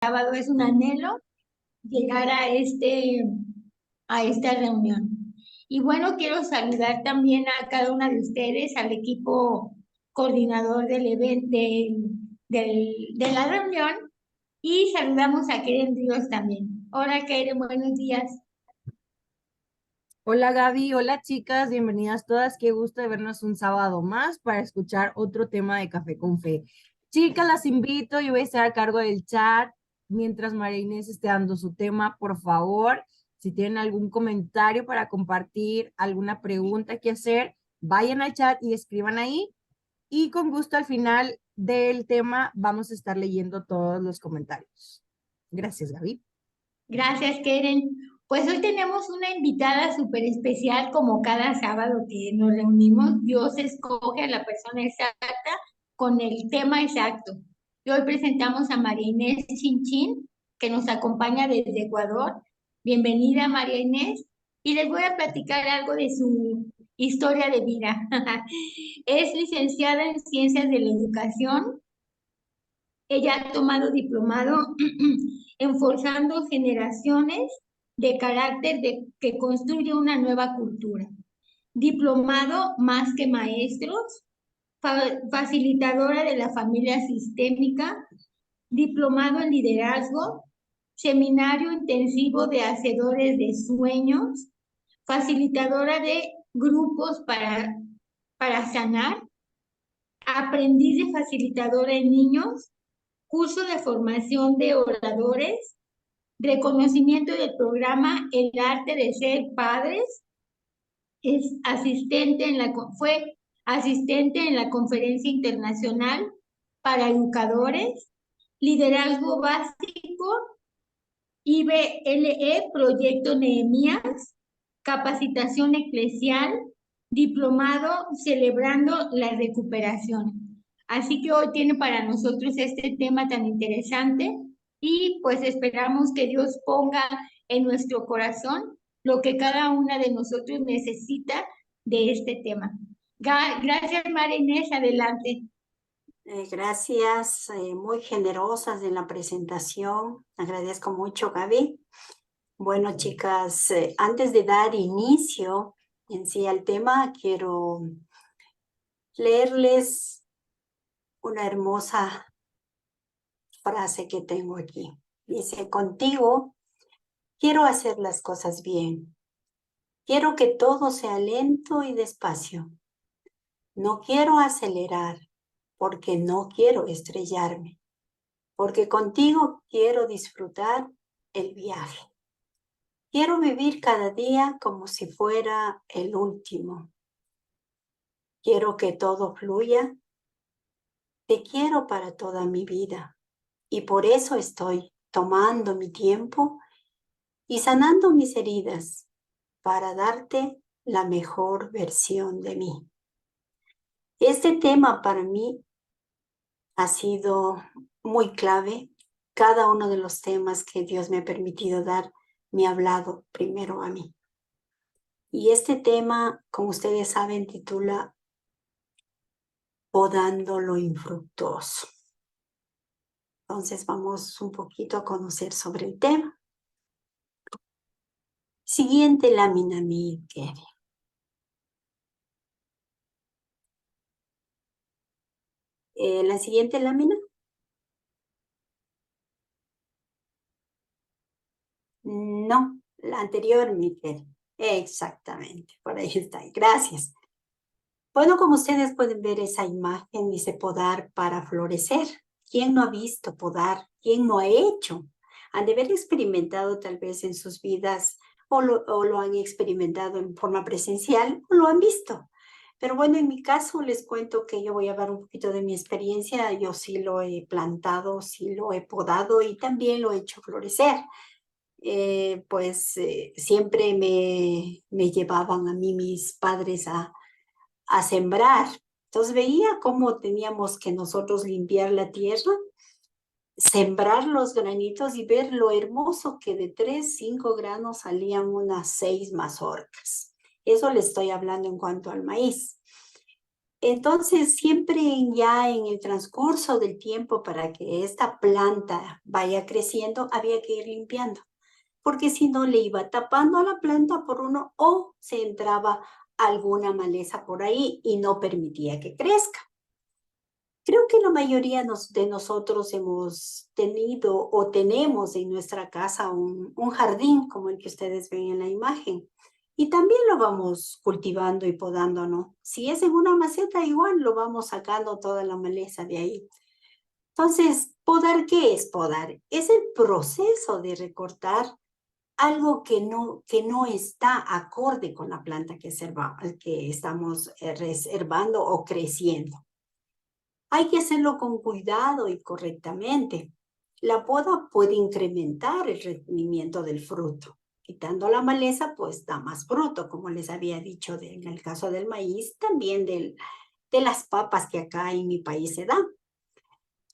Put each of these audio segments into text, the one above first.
sábado es un anhelo llegar a esta reunión. Y bueno, quiero saludar también a cada una de ustedes, al equipo coordinador del evento, de la reunión, y saludamos a Keren Ríos también. Hola Keren, buenos días. Hola Gaby, hola chicas, bienvenidas todas. Qué gusto de vernos un sábado más para escuchar otro tema de Café con Fe. Chicas, las invito, yo voy a estar a cargo del chat mientras María Inés esté dando su tema. Por favor, si tienen algún comentario para compartir, alguna pregunta que hacer, vayan al chat y escriban ahí. Y con gusto al final del tema vamos a estar leyendo todos los comentarios. Gracias, Gaby. Gracias, Keren. Pues hoy tenemos una invitada súper especial, como cada sábado que nos reunimos. Dios escoge a la persona exacta con el tema exacto. Y hoy presentamos a María Inés Chinchín, que nos acompaña desde Ecuador. Bienvenida, María Inés. Y les voy a platicar algo de su historia de vida. Es licenciada en Ciencias de la Educación. Ella ha tomado diplomado en Forzando Generaciones de Carácter que construye una nueva cultura. Diplomado Más que Maestros, facilitadora de la familia sistémica, diplomado en liderazgo, seminario intensivo de hacedores de sueños, facilitadora de grupos para sanar, aprendiz de facilitadora en niños, curso de formación de oradores, reconocimiento del programa El arte de ser padres, fue asistente en la conferencia internacional para educadores, liderazgo básico, IBLE, Proyecto Nehemías, capacitación eclesial, diplomado celebrando la recuperación. Así que hoy tiene para nosotros este tema tan interesante y pues esperamos que Dios ponga en nuestro corazón lo que cada una de nosotros necesita de este tema. Gracias, María Inés, adelante. Gracias, muy generosas en la presentación. Agradezco mucho, Gaby. Bueno, chicas, antes de dar inicio en sí al tema, quiero leerles una hermosa frase que tengo aquí. Dice, contigo quiero hacer las cosas bien. Quiero que todo sea lento y despacio. No quiero acelerar porque no quiero estrellarme. Porque contigo quiero disfrutar el viaje. Quiero vivir cada día como si fuera el último. Quiero que todo fluya. Te quiero para toda mi vida. Y por eso estoy tomando mi tiempo y sanando mis heridas para darte la mejor versión de mí. Este tema para mí ha sido muy clave. Cada uno de los temas que Dios me ha permitido dar me ha hablado primero a mí. Y este tema, como ustedes saben, titula Podando lo infructuoso. Entonces vamos un poquito a conocer sobre el tema. Siguiente lámina, mi querida. La siguiente lámina. No, la anterior, mi querida. Exactamente, por ahí está. Gracias. Bueno, como ustedes pueden ver esa imagen, dice podar para florecer. ¿Quién no ha visto podar? ¿Quién no ha hecho? Han de haber experimentado tal vez en sus vidas o lo han experimentado en forma presencial o lo han visto. Pero bueno, en mi caso les cuento que yo voy a dar un poquito de mi experiencia. Yo sí lo he plantado, sí lo he podado y también lo he hecho florecer. Siempre me llevaban a mí mis padres a sembrar. Entonces veía cómo teníamos que nosotros limpiar la tierra, sembrar los granitos y ver lo hermoso que de 3, 5 granos salían unas 6 mazorcas. Eso le estoy hablando en cuanto al maíz. Entonces, siempre ya en el transcurso del tiempo para que esta planta vaya creciendo, había que ir limpiando, porque si no le iba tapando a la planta por uno o se entraba alguna maleza por ahí y no permitía que crezca. Creo que la mayoría de nosotros hemos tenido o tenemos en nuestra casa un jardín como el que ustedes ven en la imagen. Y también lo vamos cultivando y podando, ¿no? Si es en una maceta, igual lo vamos sacando toda la maleza de ahí. Entonces, ¿podar qué es podar? Es el proceso de recortar algo que no está acorde con la planta que estamos reservando o creciendo. Hay que hacerlo con cuidado y correctamente. La poda puede incrementar el rendimiento del fruto. Quitando la maleza, pues da más fruto, como les había dicho en el caso del maíz, también de las papas que acá en mi país se dan.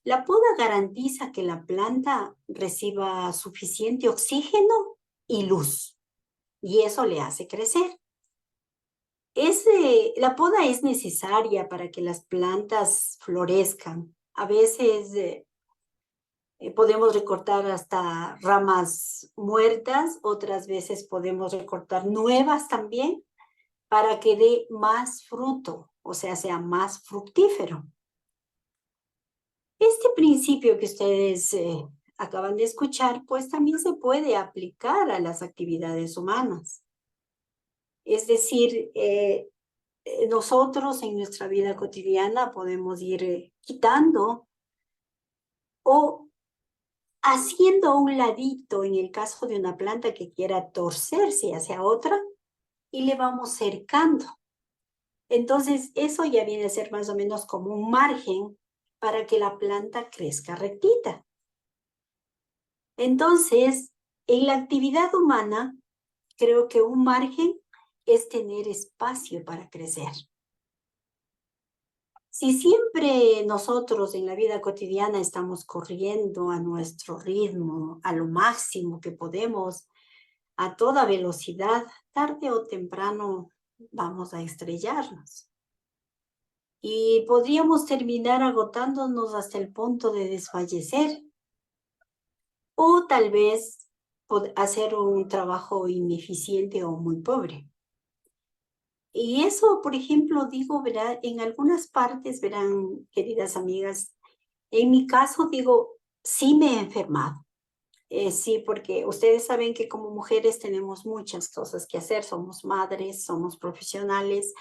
La poda garantiza que la planta reciba suficiente oxígeno y luz, y eso le hace crecer. La poda es necesaria para que las plantas florezcan. A veces podemos recortar hasta ramas muertas, otras veces podemos recortar nuevas también para que dé más fruto, o sea más fructífero. Este principio que ustedes acaban de escuchar, pues también se puede aplicar a las actividades humanas. Es decir, nosotros en nuestra vida cotidiana podemos ir quitando o haciendo a un ladito en el caso de una planta que quiera torcerse hacia otra y le vamos cercando. Entonces, eso ya viene a ser más o menos como un margen para que la planta crezca rectita. Entonces, en la actividad humana, creo que un margen es tener espacio para crecer. Si siempre nosotros en la vida cotidiana estamos corriendo a nuestro ritmo, a lo máximo que podemos, a toda velocidad, tarde o temprano vamos a estrellarnos. Y podríamos terminar agotándonos hasta el punto de desfallecer. O tal vez hacer un trabajo ineficiente o muy pobre. Y eso, por ejemplo, digo, verá, en algunas partes, verán, queridas amigas, en mi caso, digo, sí me he enfermado. Sí, porque ustedes saben que como mujeres tenemos muchas cosas que hacer. Somos madres, somos profesionales,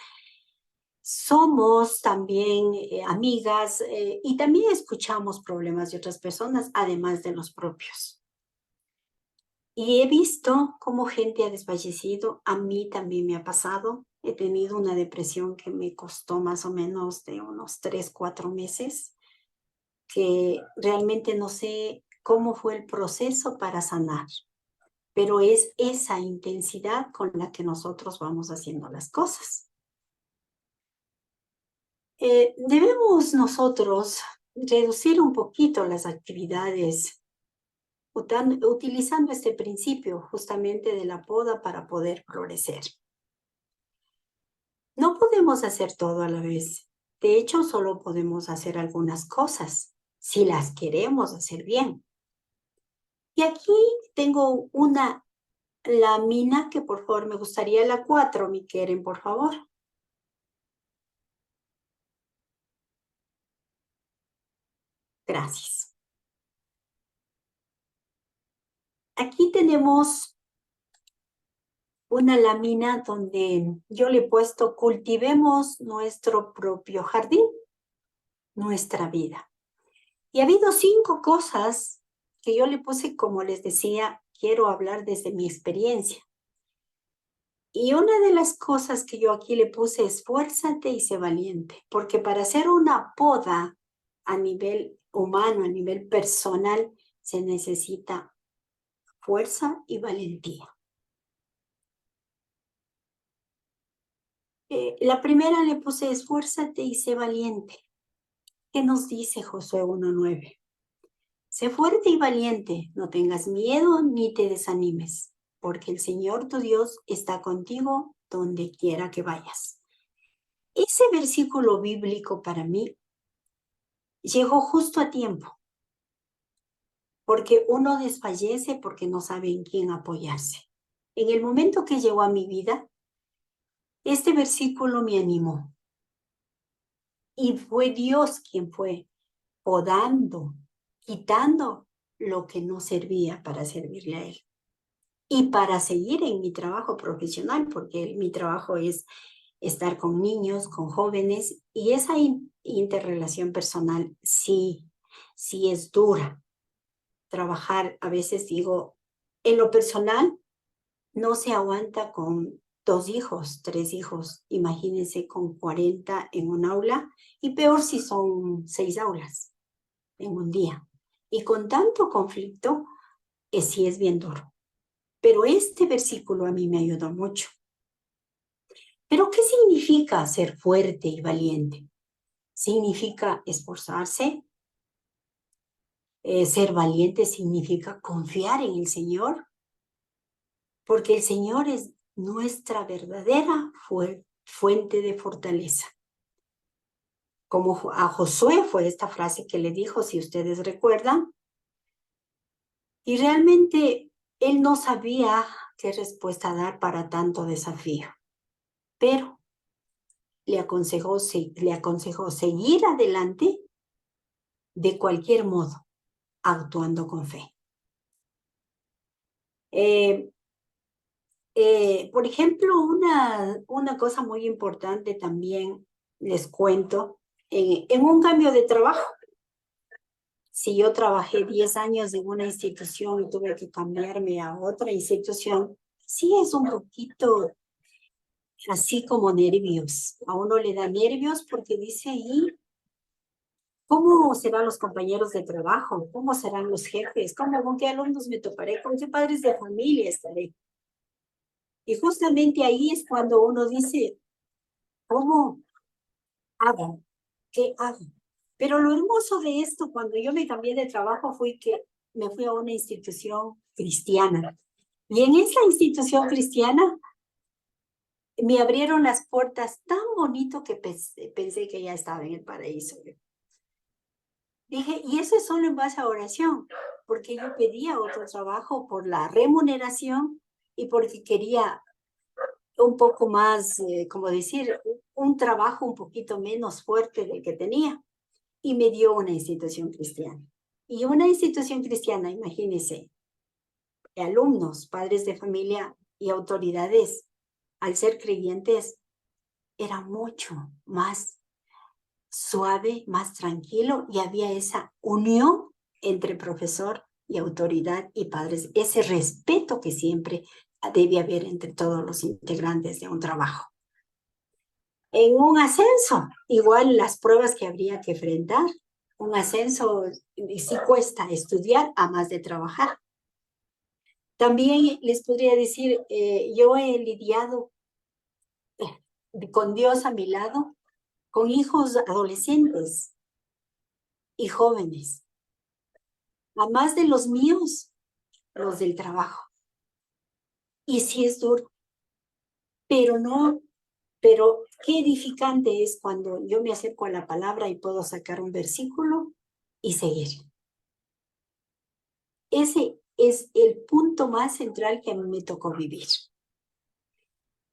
somos también amigas y también escuchamos problemas de otras personas, además de los propios. Y he visto cómo gente ha desfallecido. A mí también me ha pasado. He tenido una depresión que me costó más o menos de unos 3, 4 meses, que realmente no sé cómo fue el proceso para sanar, pero es esa intensidad con la que nosotros vamos haciendo las cosas. Debemos nosotros reducir un poquito las actividades utilizando este principio justamente de la poda para poder florecer. No podemos hacer todo a la vez. De hecho, solo podemos hacer algunas cosas si las queremos hacer bien. Y aquí tengo una lámina que por favor me gustaría la 4, mi Keren, por favor. Gracias. Aquí tenemos una lámina donde yo le he puesto cultivemos nuestro propio jardín, nuestra vida. Y ha habido 5 cosas que yo le puse, como les decía, quiero hablar desde mi experiencia. Y una de las cosas que yo aquí le puse, esfuérzate y sé valiente, porque para hacer una poda a nivel humano, a nivel personal, se necesita fuerza y valentía. La primera le puse esfuérzate y sé valiente. ¿Qué nos dice Josué 1:9? Sé fuerte y valiente, no tengas miedo ni te desanimes, porque el Señor tu Dios está contigo donde quiera que vayas. ese versículo bíblico para mí llegó justo a tiempo, porque uno desfallece porque no sabe en quién apoyarse. En el momento que llegó a mi vida, este versículo me animó. Y fue Dios quien fue podando, quitando lo que no servía para servirle a Él. Y para seguir en mi trabajo profesional, porque mi trabajo es estar con niños, con jóvenes, y esa interrelación personal sí es dura. Trabajar, a veces digo, en lo personal, no se aguanta con 2 hijos, 3 hijos. Imagínense con 40 en un aula, y peor si son 6 aulas en un día. Y con tanto conflicto, sí es bien duro. Pero este versículo a mí me ayudó mucho. ¿Pero qué significa ser fuerte y valiente? Significa esforzarse. Ser valiente significa confiar en el Señor, porque el Señor es nuestra verdadera fuente de fortaleza. Como a Josué fue esta frase que le dijo, si ustedes recuerdan, y realmente él no sabía qué respuesta dar para tanto desafío, pero le aconsejó seguir adelante de cualquier modo, actuando con fe. Por ejemplo, una cosa muy importante también les cuento, en un cambio de trabajo. Si yo trabajé 10 años en una institución y tuve que cambiarme a otra institución, sí es un poquito así como nervios. A uno le da nervios porque dice, ¿y cómo serán los compañeros de trabajo? ¿Cómo serán los jefes? ¿Con qué alumnos me toparé? ¿Con qué padres de familia estaré? Y justamente ahí es cuando uno dice, ¿cómo hago? ¿Qué hago? Pero lo hermoso de esto, cuando yo me cambié de trabajo, fue que me fui a una institución cristiana. Y en esa institución cristiana me abrieron las puertas tan bonito que pensé que ya estaba en el paraíso. Dije, y eso es solo en base a oración, porque yo pedía otro trabajo por la remuneración y porque quería un poco más, como decir, un trabajo un poquito menos fuerte del que tenía. Y me dio una institución cristiana. Y una institución cristiana, imagínense, alumnos, padres de familia y autoridades, al ser creyentes, era mucho más suave, más tranquilo, y había esa unión entre profesor y autoridad y padres, ese respeto que siempre debe haber entre todos los integrantes de un trabajo. En un ascenso, igual las pruebas que habría que enfrentar. Un ascenso sí cuesta estudiar a más de trabajar. También les podría decir, yo he lidiado con Dios a mi lado, con hijos adolescentes y jóvenes, a más de los míos, los del trabajo. Y sí es duro, pero qué edificante es cuando yo me acerco a la palabra y puedo sacar un versículo y seguir. Ese es el punto más central que a mí me tocó vivir.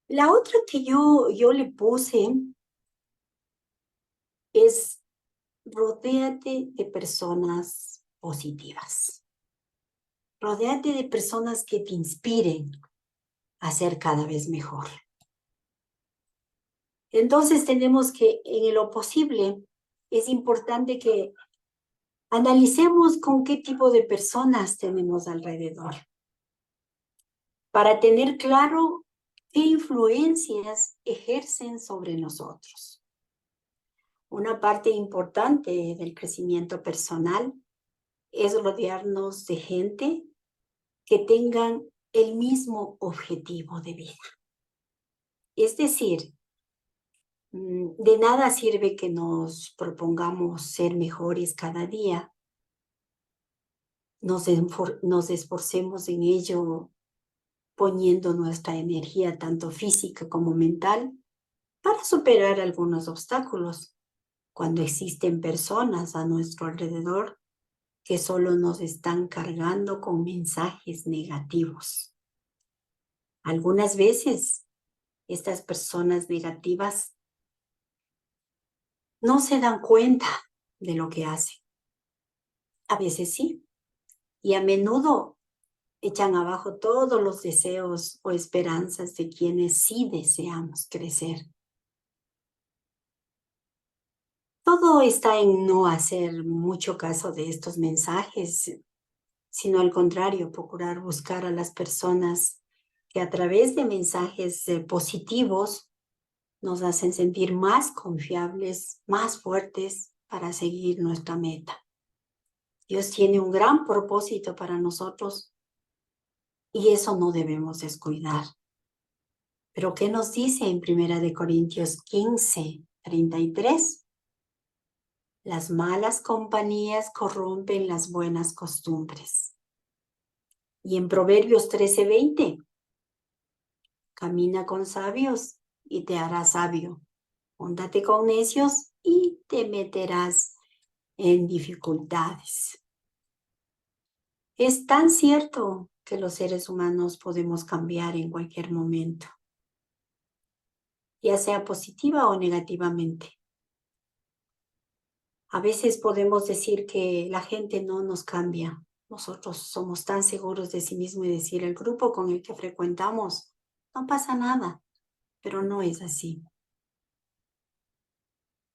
La otra que yo le puse es rodéate de personas positivas. Rodéate de personas que te inspiren a ser cada vez mejor. Entonces tenemos que, en lo posible, es importante que analicemos con qué tipo de personas tenemos alrededor, para tener claro qué influencias ejercen sobre nosotros. Una parte importante del crecimiento personal es rodearnos de gente que tengan el mismo objetivo de vida. Es decir, de nada sirve que nos propongamos ser mejores cada día, nos esforcemos en ello poniendo nuestra energía tanto física como mental, para superar algunos obstáculos cuando existen personas a nuestro alrededor que solo nos están cargando con mensajes negativos. Algunas veces estas personas negativas no se dan cuenta de lo que hacen. A veces sí, y a menudo echan abajo todos los deseos o esperanzas de quienes sí deseamos crecer. Todo está en no hacer mucho caso de estos mensajes, sino al contrario, procurar buscar a las personas que a través de mensajes positivos nos hacen sentir más confiables, más fuertes para seguir nuestra meta. Dios tiene un gran propósito para nosotros y eso no debemos descuidar. Pero ¿qué nos dice en 1 Corintios 15:33? Las malas compañías corrompen las buenas costumbres. Y en Proverbios 13:20, camina con sabios y te harás sabio. Júntate con necios y te meterás en dificultades. Es tan cierto que los seres humanos podemos cambiar en cualquier momento, ya sea positiva o negativamente. A veces podemos decir que la gente no nos cambia. Nosotros somos tan seguros de sí mismos y decir el grupo con el que frecuentamos, no pasa nada, pero no es así.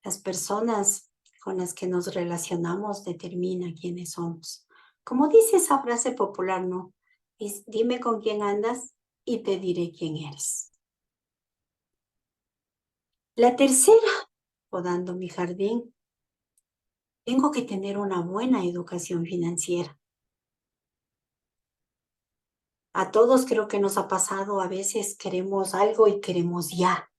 Las personas con las que nos relacionamos determinan quiénes somos. Como dice esa frase popular, ¿no? Dime con quién andas y te diré quién eres. La tercera, podando mi jardín, tengo que tener una buena educación financiera. A todos creo que nos ha pasado, a veces queremos algo y queremos ya.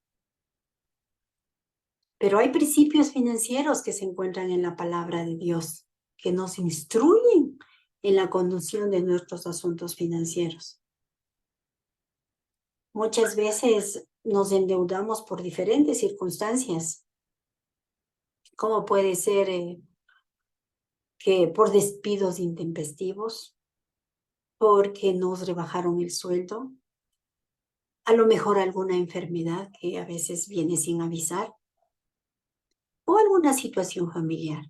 Pero hay principios financieros que se encuentran en la palabra de Dios, que nos instruyen en la conducción de nuestros asuntos financieros. Muchas veces nos endeudamos por diferentes circunstancias, como puede ser que por despidos intempestivos, porque nos rebajaron el sueldo, a lo mejor alguna enfermedad que a veces viene sin avisar, o alguna situación familiar.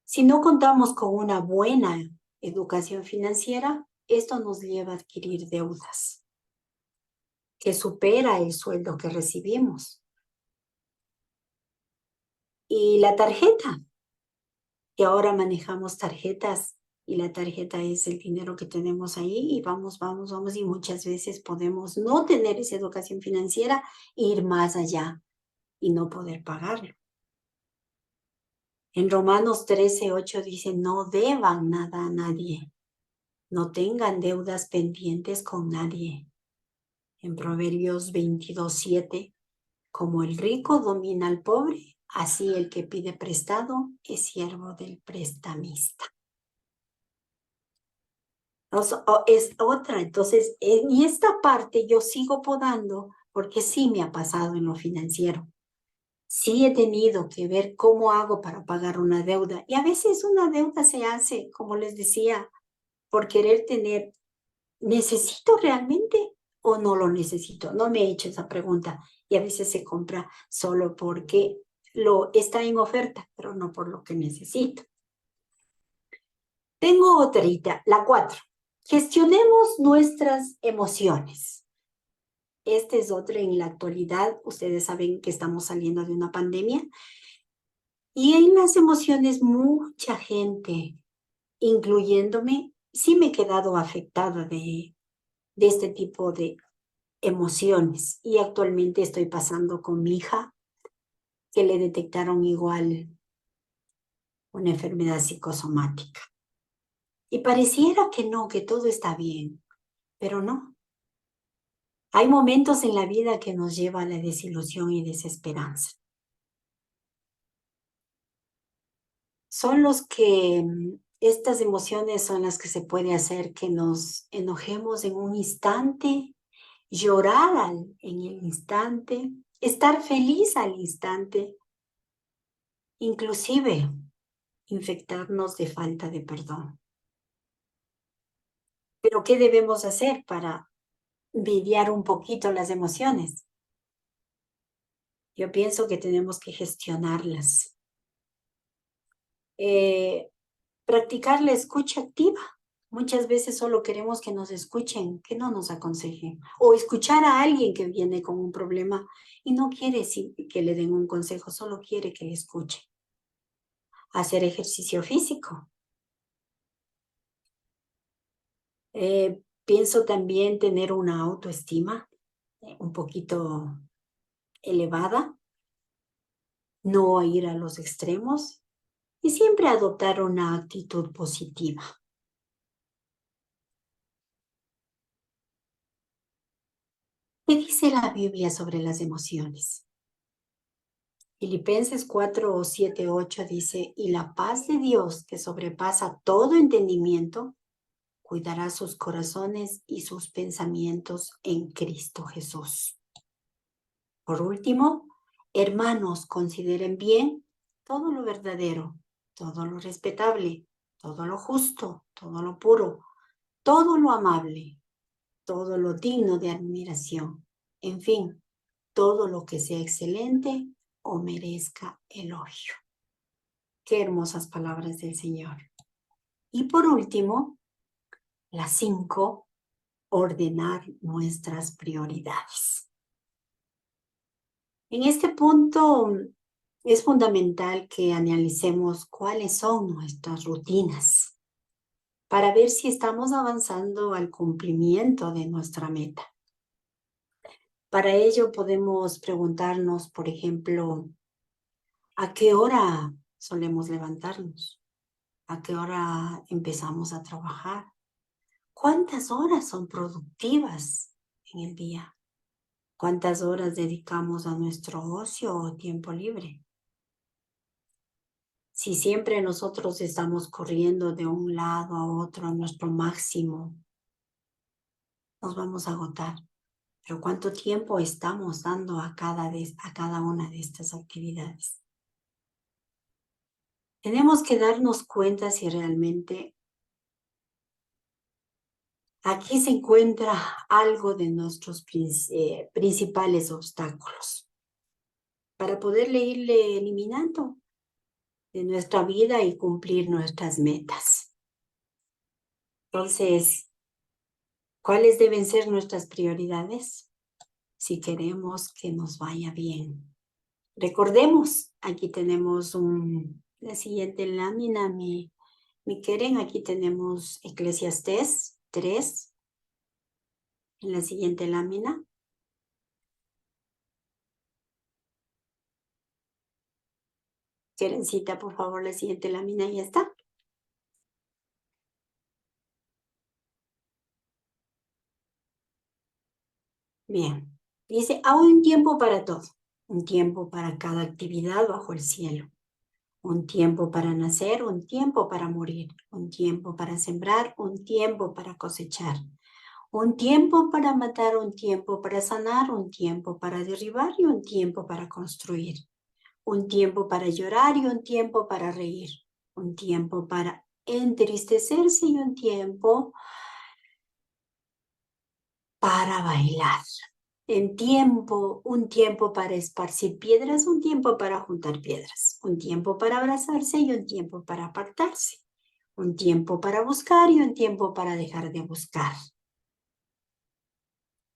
Si no contamos con una buena educación financiera, esto nos lleva a adquirir deudas que supera el sueldo que recibimos. Y la tarjeta, que ahora manejamos tarjetas y la tarjeta es el dinero que tenemos ahí y vamos y muchas veces podemos no tener esa educación financiera e ir más allá y no poder pagarlo. En Romanos 13:8 dice, no deban nada a nadie, no tengan deudas pendientes con nadie. En Proverbios 22:7, como el rico domina al pobre, así el que pide prestado es siervo del prestamista. Es otra, entonces, en esta parte yo sigo podando porque sí me ha pasado en lo financiero. Sí he tenido que ver cómo hago para pagar una deuda. Y a veces una deuda se hace, como les decía, por querer tener, ¿necesito realmente o no lo necesito? No me he hecho esa pregunta. Y a veces se compra solo porque está en oferta, pero no por lo que necesito. Tengo otra, la 4. Gestionemos nuestras emociones. Este es otro en la actualidad. Ustedes saben que estamos saliendo de una pandemia. Y en las emociones, mucha gente, incluyéndome, sí me he quedado afectada de este tipo de emociones. Y actualmente estoy pasando con mi hija, que le detectaron igual una enfermedad psicosomática. Y pareciera que no, que todo está bien, pero no. Hay momentos en la vida que nos lleva a la desilusión y desesperanza. Son estas emociones son las que se puede hacer que nos enojemos en un instante llorar en el instante, estar feliz al instante, inclusive infectarnos de falta de perdón. Pero ¿qué debemos hacer para lidiar un poquito las emociones? Yo pienso que tenemos que gestionarlas. Practicar la escucha activa. Muchas veces solo queremos que nos escuchen, que no nos aconsejen. O escuchar a alguien que viene con un problema y no quiere que le den un consejo, solo quiere que le escuche. Hacer ejercicio físico. Pienso también tener una autoestima un poquito elevada, no ir a los extremos y siempre adoptar una actitud positiva. ¿Qué dice la Biblia sobre las emociones? Filipenses 4, 7, 8 dice, y la paz de Dios que sobrepasa todo entendimiento, cuidará sus corazones y sus pensamientos en Cristo Jesús. Por último, hermanos, consideren bien todo lo verdadero, todo lo respetable, todo lo justo, todo lo puro, todo lo amable, todo lo digno de admiración. En fin, todo lo que sea excelente o merezca elogio. Qué hermosas palabras del Señor. Y por último, las 5, ordenar nuestras prioridades. En este punto es fundamental que analicemos cuáles son nuestras rutinas para ver si estamos avanzando al cumplimiento de nuestra meta. Para ello podemos preguntarnos, por ejemplo, ¿a qué hora solemos levantarnos? ¿A qué hora empezamos a trabajar? ¿Cuántas horas son productivas en el día? ¿Cuántas horas dedicamos a nuestro ocio o tiempo libre? Si siempre nosotros estamos corriendo de un lado a otro a nuestro máximo, nos vamos a agotar. Pero ¿cuánto tiempo estamos dando a cada una de estas actividades? Tenemos que darnos cuenta si realmente aquí se encuentra algo de nuestros principales obstáculos para poderle irle eliminando de nuestra vida y cumplir nuestras metas. Entonces, ¿cuáles deben ser nuestras prioridades si queremos que nos vaya bien? Recordemos, aquí tenemos la siguiente lámina, mi Keren, aquí tenemos Eclesiastés 3, en la siguiente lámina. Kerencita, por favor, la siguiente lámina, ya está. Bien, dice, hay un tiempo para todo, un tiempo para cada actividad bajo el cielo, un tiempo para nacer, un tiempo para morir, un tiempo para sembrar, un tiempo para cosechar, un tiempo para matar, un tiempo para sanar, un tiempo para derribar y un tiempo para construir, un tiempo para llorar y un tiempo para reír, un tiempo para entristecerse y un tiempo para bailar. Un tiempo para esparcir piedras, un tiempo para juntar piedras, un tiempo para abrazarse y un tiempo para apartarse, un tiempo para buscar y un tiempo para dejar de buscar,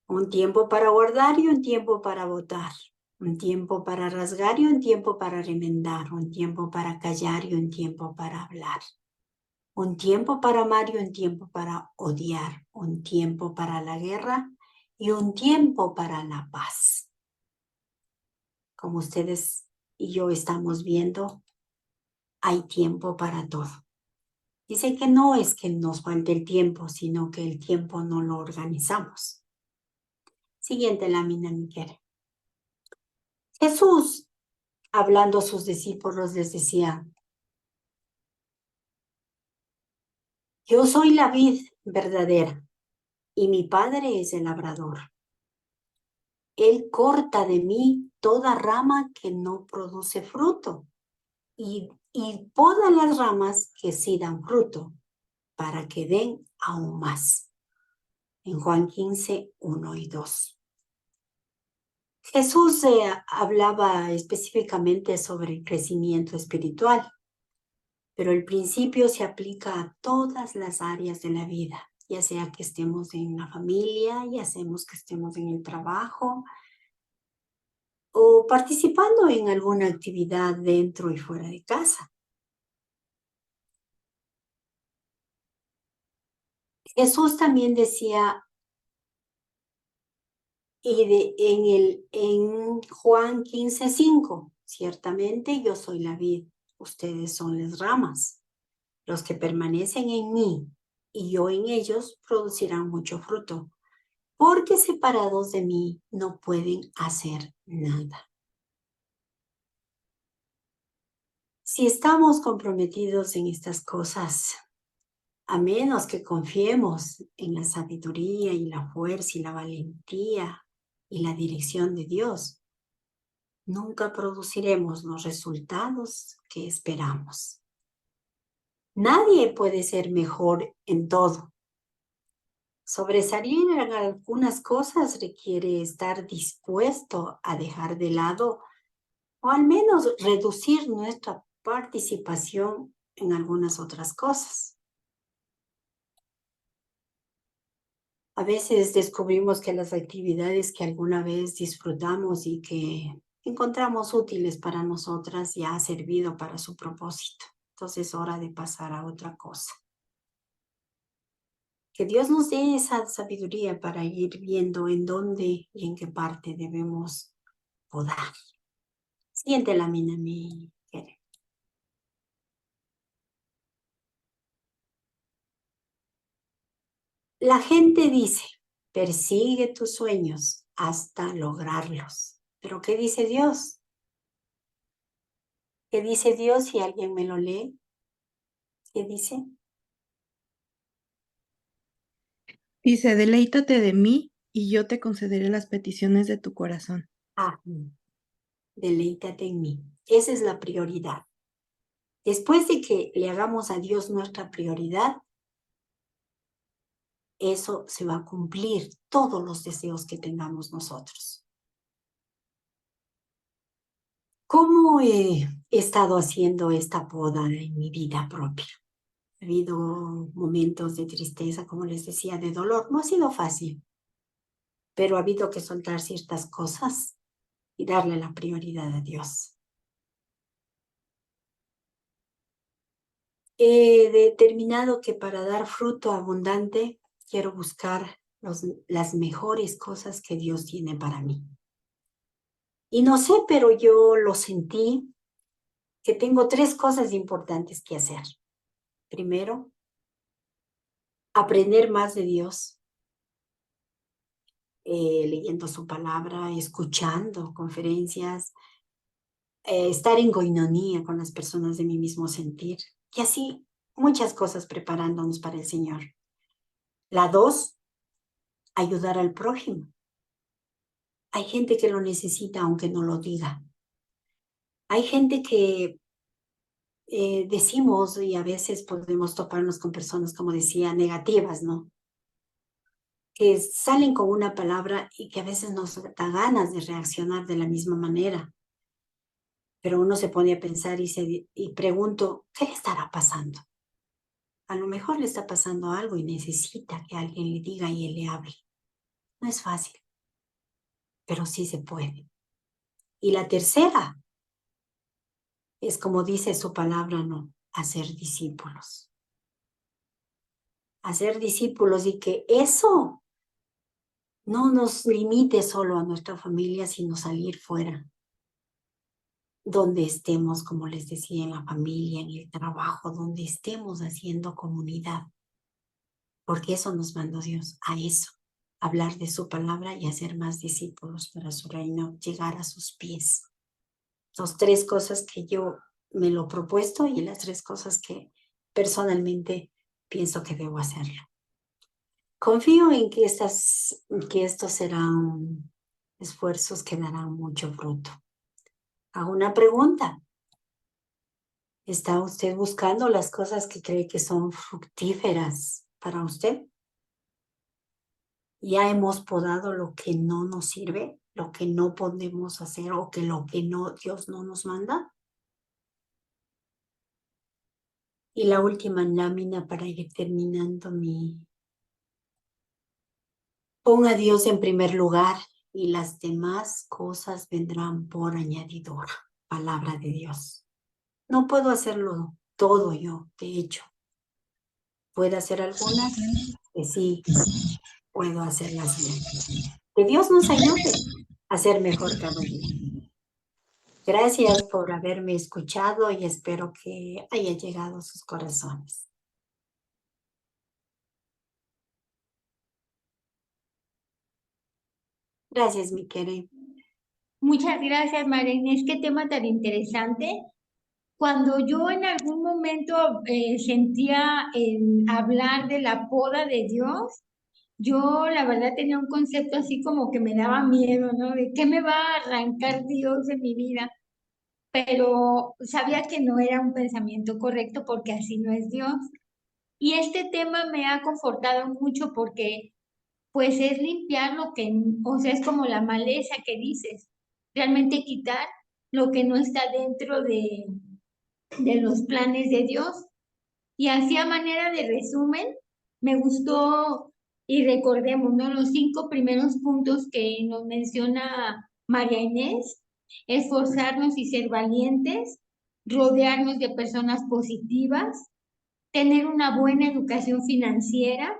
un tiempo para guardar y un tiempo para botar, un tiempo para rasgar y un tiempo para remendar, un tiempo para callar y un tiempo para hablar, un tiempo para amar y un tiempo para odiar, un tiempo para la guerra y un tiempo para la paz. Como ustedes y yo estamos viendo, hay tiempo para todo. Dice que no es que nos falte el tiempo, sino que el tiempo no lo organizamos. Siguiente lámina, mi querida. Jesús, hablando a sus discípulos, les decía, yo soy la vid verdadera y mi Padre es el labrador. Él corta de mí toda rama que no produce fruto y poda las ramas que sí dan fruto para que den aún más. En Juan 15, 1 y 2. Jesús hablaba específicamente sobre el crecimiento espiritual, pero el principio se aplica a todas las áreas de la vida, ya sea que estemos en la familia, ya sea que estemos en el trabajo o participando en alguna actividad dentro y fuera de casa. Jesús también decía en Juan 15:5, ciertamente yo soy la vid, ustedes son las ramas. Los que permanecen en mí y yo en ellos producirán mucho fruto, porque separados de mí no pueden hacer nada. Si estamos comprometidos en estas cosas, a menos que confiemos en la sabiduría y la fuerza y la valentía y la dirección de Dios, nunca produciremos los resultados que esperamos. Nadie puede ser mejor en todo. Sobresalir en algunas cosas requiere estar dispuesto a dejar de lado o al menos reducir nuestra participación en algunas otras cosas. A veces descubrimos que las actividades que alguna vez disfrutamos y que encontramos útiles para nosotras ya ha servido para su propósito. Entonces es hora de pasar a otra cosa. Que Dios nos dé esa sabiduría para ir viendo en dónde y en qué parte debemos podar. Siguiente lámina, mi querida. La gente dice, persigue tus sueños hasta lograrlos. ¿Pero qué dice Dios? ¿Qué dice Dios si alguien me lo lee? ¿Qué dice? Dice, deleítate de mí y yo te concederé las peticiones de tu corazón. Deleítate en mí. Esa es la prioridad. Después de que le hagamos a Dios nuestra prioridad, eso se va a cumplir, todos los deseos que tengamos nosotros. ¿Cómo he estado haciendo esta poda en mi vida propia? Ha habido momentos de tristeza, como les decía, de dolor. No ha sido fácil, pero ha habido que soltar ciertas cosas y darle la prioridad a Dios. He determinado que para dar fruto abundante quiero buscar las mejores cosas que Dios tiene para mí. Y no sé, pero yo lo sentí que tengo 3 cosas importantes que hacer. Primero, aprender más de Dios, leyendo su palabra, escuchando conferencias, estar en coinonía con las personas de mi mismo sentir. Y así, muchas cosas preparándonos para el Señor. La 2, ayudar al prójimo. Hay gente que lo necesita aunque no lo diga. Hay gente que decimos y a veces podemos toparnos con personas, como decía, negativas, ¿no? Que salen con una palabra y que a veces nos da ganas de reaccionar de la misma manera. Pero uno se pone a pensar y pregunto, ¿qué le estará pasando? A lo mejor le está pasando algo y necesita que alguien le diga y él le hable. No es fácil, pero sí se puede. Y la tercera es como dice su palabra, ¿no? Hacer discípulos. Hacer discípulos y que eso no nos limite solo a nuestra familia, sino salir fuera. Donde estemos, como les decía, en la familia, en el trabajo, donde estemos haciendo comunidad. Porque eso nos mandó Dios, a eso. Hablar de su palabra y hacer más discípulos para su reino, llegar a sus pies. Son 3 cosas que yo me lo he propuesto y las 3 cosas que personalmente pienso que debo hacerlo. Confío en que estos serán esfuerzos que darán mucho fruto. Hago una pregunta. ¿Está usted buscando las cosas que cree que son fructíferas para usted? ¿Ya hemos podado lo que no nos sirve, lo que no podemos hacer o que lo que no, Dios no nos manda? Y la última lámina para ir terminando Pon a Dios en primer lugar y las demás cosas vendrán por añadidura. Palabra de Dios. No puedo hacerlo todo yo, de hecho. ¿Puedo hacer algunas? Que sí, puedo hacerlas bien. Que Dios nos ayude a ser mejor cada día. Gracias por haberme escuchado y espero que haya llegado a sus corazones. Gracias, mi querido. Muchas gracias, María Inés. Qué tema tan interesante. Cuando yo en algún momento sentía el hablar de la poda de Dios, yo la verdad tenía un concepto así como que me daba miedo, ¿no? De qué me va a arrancar Dios de mi vida. Pero sabía que no era un pensamiento correcto porque así no es Dios. Y este tema me ha confortado mucho porque pues es limpiar lo que, o sea, es como la maleza que dices, realmente quitar lo que no está dentro de los planes de Dios. Y así a manera de resumen, me gustó y recordemos, ¿no? Los 5 primeros puntos que nos menciona María Inés: esforzarnos y ser valientes, rodearnos de personas positivas, tener una buena educación financiera,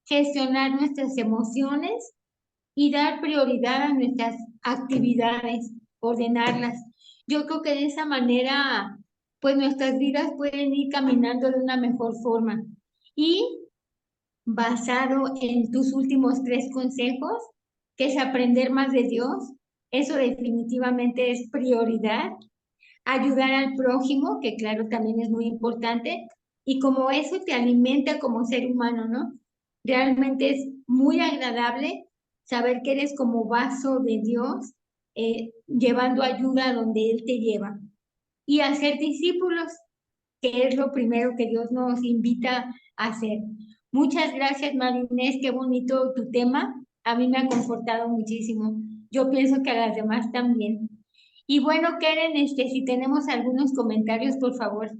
gestionar nuestras emociones y dar prioridad a nuestras actividades, ordenarlas. Yo creo que de esa manera, pues nuestras vidas pueden ir caminando de una mejor forma. Y basado en tus últimos 3 consejos, que es aprender más de Dios, eso definitivamente es prioridad. Ayudar al prójimo, que claro también es muy importante, y como eso te alimenta como ser humano, ¿no? Realmente es muy agradable saber que eres como vaso de Dios, llevando ayuda a donde Él te lleva. Y hacer discípulos, que es lo primero que Dios nos invita a hacer. Muchas gracias, Marinés, qué bonito tu tema. A mí me ha confortado muchísimo. Yo pienso que a las demás también. Y bueno, Keren, si tenemos algunos comentarios, por favor.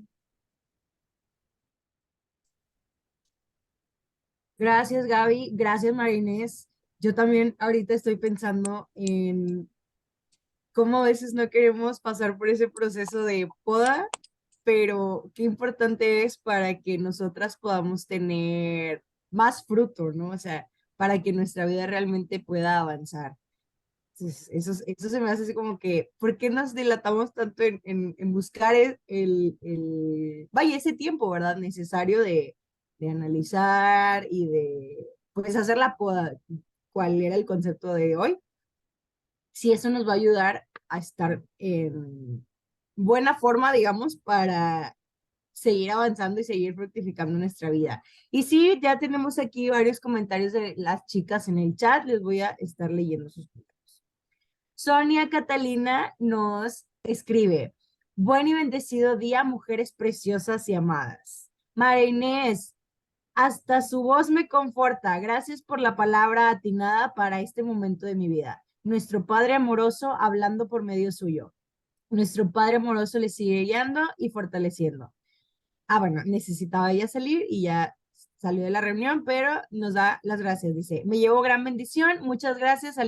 Gracias, Gaby. Gracias, Marinés. Yo también ahorita estoy pensando en cómo a veces no queremos pasar por ese proceso de poda, pero qué importante es para que nosotras podamos tener más fruto, ¿no? O sea, para que nuestra vida realmente pueda avanzar. Entonces, eso se me hace así como que, ¿por qué nos dilatamos tanto en buscar vaya, ese tiempo, ¿verdad? Necesario de analizar y de, pues, hacer la poda, cuál era el concepto de hoy. Si eso nos va a ayudar a estar en buena forma, digamos, para seguir avanzando y seguir fructificando nuestra vida. Y sí, ya tenemos aquí varios comentarios de las chicas en el chat, les voy a estar leyendo sus comentarios. Sonia Catalina nos escribe: buen y bendecido día, mujeres preciosas y amadas. María Inés, hasta su voz me conforta. Gracias por la palabra atinada para este momento de mi vida. Nuestro Padre amoroso hablando por medio suyo. Nuestro Padre amoroso le sigue guiando y fortaleciendo. Ah, bueno, necesitaba ya salir y ya salió de la reunión, pero nos da las gracias. Dice: me llevo gran bendición. Muchas gracias al